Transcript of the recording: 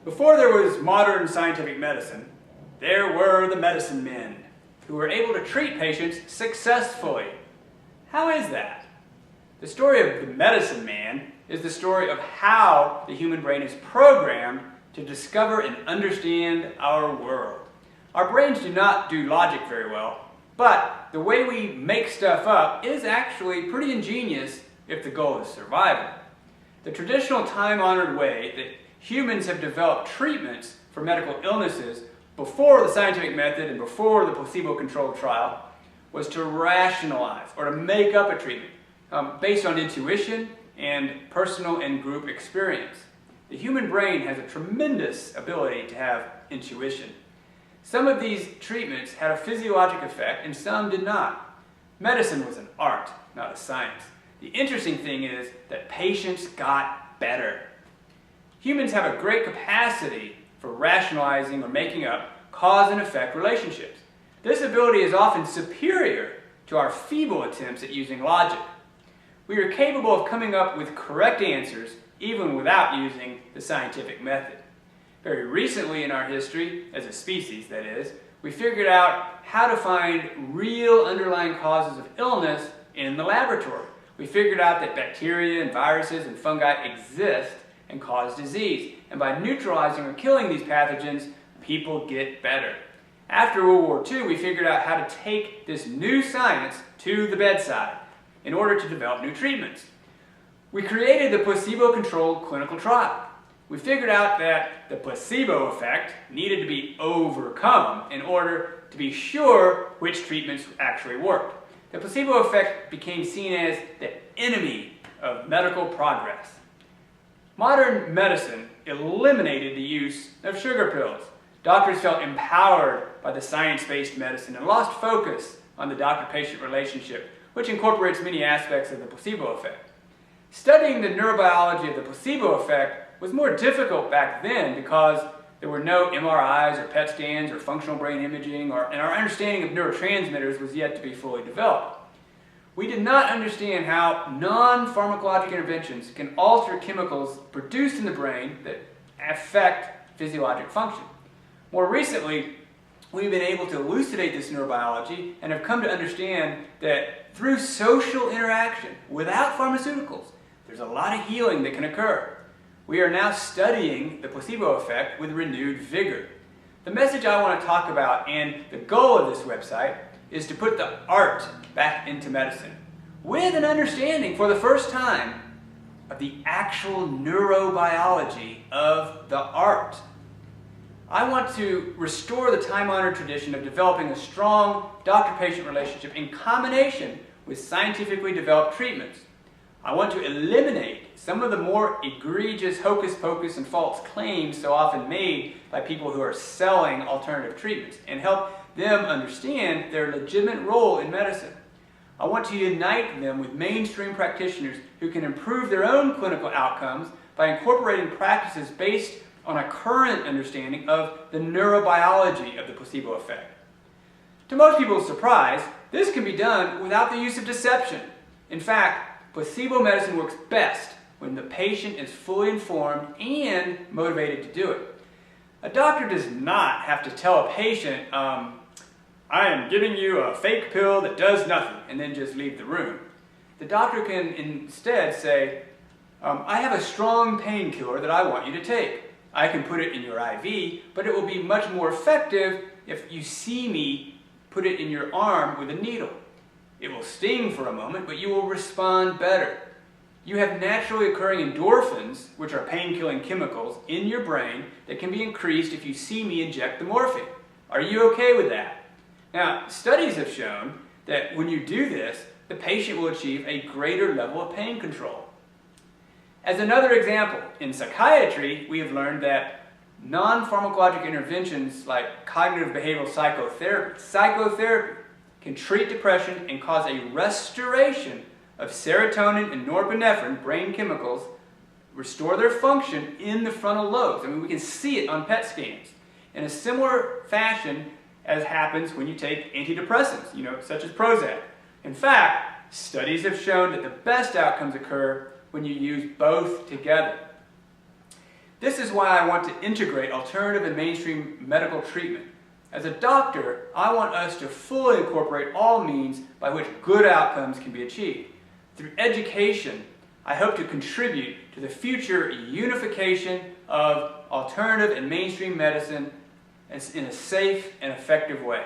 Before there was modern scientific medicine, there were the medicine men who were able to treat patients successfully. How is that? The story of the medicine man is the story of how the human brain is programmed to discover and understand our world. Our brains do not do logic very well, but the way we make stuff up is actually pretty ingenious if the goal is survival. The traditional time-honored way that humans have developed treatments for medical illnesses before the scientific method and before the placebo-controlled trial was to rationalize or to make up a treatment based on intuition and personal and group experience. The human brain has a tremendous ability to have intuition. Some of these treatments had a physiologic effect and some did not. Medicine was an art, not a science. The interesting thing is that patients got better. Humans have a great capacity for rationalizing or making up cause and effect relationships. This ability is often superior to our feeble attempts at using logic. We are capable of coming up with correct answers even without using the scientific method. Very recently in our history, as a species that is, we figured out how to find real underlying causes of illness in the laboratory. We figured out that bacteria and viruses and fungi exist and cause disease. And by neutralizing or killing these pathogens, people get better. After World War II, we figured out how to take this new science to the bedside in order to develop new treatments. We created the placebo-controlled clinical trial. We figured out that the placebo effect needed to be overcome in order to be sure which treatments actually worked. The placebo effect became seen as the enemy of medical progress. Modern medicine eliminated the use of sugar pills. Doctors felt empowered by the science-based medicine and lost focus on the doctor-patient relationship, which incorporates many aspects of the placebo effect. Studying the neurobiology of the placebo effect was more difficult back then because there were no MRIs or PET scans or functional brain imaging, and our understanding of neurotransmitters was yet to be fully developed. We did not understand how non-pharmacologic interventions can alter chemicals produced in the brain that affect physiologic function. More recently, we've been able to elucidate this neurobiology and have come to understand that through social interaction, without pharmaceuticals, there's a lot of healing that can occur. We are now studying the placebo effect with renewed vigor. The message I want to talk about and the goal of this website is to put the art back into medicine with an understanding for the first time of the actual neurobiology of the art. I want to restore the time-honored tradition of developing a strong doctor-patient relationship in combination with scientifically developed treatments. I want to eliminate some of the more egregious hocus-pocus and false claims so often made by people who are selling alternative treatments and help them understand their legitimate role in medicine. I want to unite them with mainstream practitioners who can improve their own clinical outcomes by incorporating practices based on a current understanding of the neurobiology of the placebo effect. To most people's surprise, this can be done without the use of deception. In fact, placebo medicine works best when the patient is fully informed and motivated to do it. A doctor does not have to tell a patient, I am giving you a fake pill that does nothing, and then just leave the room. The doctor can instead say, I have a strong painkiller that I want you to take. I can put it in your IV, but it will be much more effective if you see me put it in your arm with a needle. It will sting for a moment, but you will respond better. You have naturally occurring endorphins, which are pain-killing chemicals, in your brain that can be increased if you see me inject the morphine. Are you okay with that? Now, studies have shown that when you do this, the patient will achieve a greater level of pain control. As another example, in psychiatry, we have learned that non-pharmacologic interventions like cognitive behavioral psychotherapy can treat depression and cause a restoration of serotonin and norepinephrine, brain chemicals, restore their function in the frontal lobes. I mean, we can see it on PET scans. In a similar fashion as happens when you take antidepressants, such as Prozac. In fact, studies have shown that the best outcomes occur when you use both together. This is why I want to integrate alternative and mainstream medical treatment. As a doctor, I want us to fully incorporate all means by which good outcomes can be achieved. Through education, I hope to contribute to the future unification of alternative and mainstream medicine in a safe and effective way.